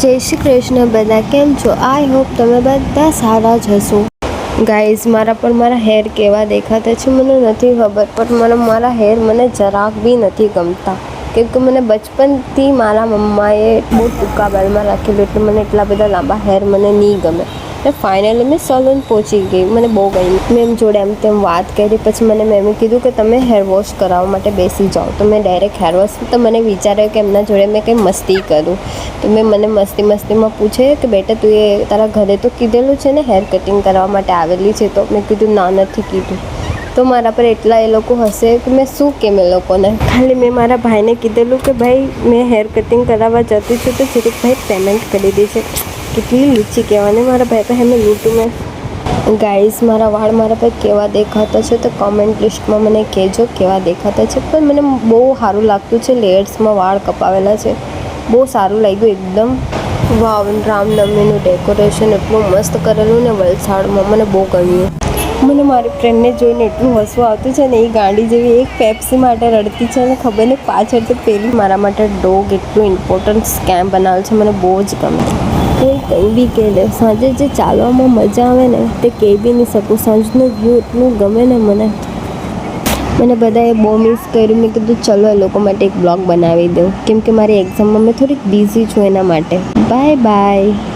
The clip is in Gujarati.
જય શ્રી કૃષ્ણ બધા, કેમ છો? આઈ હોપ તમે બધા સારા જ હશો. ગાઈઝ, મારા પર મારા હેર કેવા દેખાતા છે મને નથી ખબર, પણ મારા હેર મને જરાક બી નથી ગમતા. કેમ કે મને બચપનથી મારા મમ્માએ બહુ ટૂંકા બાલમાં રાખેલું, એટલે મને એટલા બધા લાંબા હેર મને નહીં ગમે. એટલે ફાઇનલી મેં સલૂન પહોંચી ગઈ, મને બહુ ગમી. મેમ જોડે એમ તેમ વાત કરી, પછી મને મેમે કીધું કે તમે હેર વોશ કરાવવા માટે બેસી જાઓ. તો મેં ડાયરેક્ટ હેર વોશ, તો મને વિચાર્યો કે એમના જોડે મેં કંઈ મસ્તી કરું. તો મને મસ્તીમાં પૂછે કે બેટા તું એ તારા ઘરે તો કીધેલું છે ને હેર કટિંગ કરવા માટે આવેલી છે? તો મેં કીધું ના, નથી કીધું. તો મારા પર એટલા એ લોકો હશે કે મેં શું કેમ એ લોકોને. ખાલી મેં મારા ભાઈને કીધેલું કે ભાઈ મેં હેર કટિંગ કરાવવા જતી છું તો જરીક ભાઈ પેમેન્ટ કરી દેજે. કેટલી લુચ્ચી કહેવાની, મારા ભાઈ પાસે મેં લૂંટું મેં. ગાઈઝ, મારા વાળ મારા પર કેવા દેખાતા છે તો કોમેન્ટ લિસ્ટમાં મને કહેજો કેવા દેખાતા છે. પણ મને બહુ સારું લાગતું છે, લેયર્સમાં વાળ કપાવેલા છે, બહુ સારું લાગ્યું એકદમ. વાવ, રામનવમીનું ડેકોરેશન એટલું મસ્ત કરેલું ને વલસાડમાં, મને બહુ ગમ્યું. મને મારી ફ્રેન્ડને જોઈને એટલું હસવું આવતું છે ને, એ ગાંડી જેવી એક પેપ્સી માટે રડતી છે અને ખબર નહીં પાછળ તો પેલી મારા માટે ડોગ એટલું ઇમ્પોર્ટન્ટ સ્કેમ બનાવેલ છે, મને બહુ જ ગમે. કંઈ બી કહે લે, સાંજે જે ચાલવામાં મજા આવે ને તે કહી બી નહીં શકું. સાંજનો વ્યૂ એટલું ગમે ને મને બધાએ બહુ મિસ કર્યું. મેં કીધું ચલો એ લોકો માટે એક બ્લોગ બનાવી દઉં, કેમ કે મારી એક્ઝામમાં મેં થોડીક બિઝી છું એના માટે. Bye bye.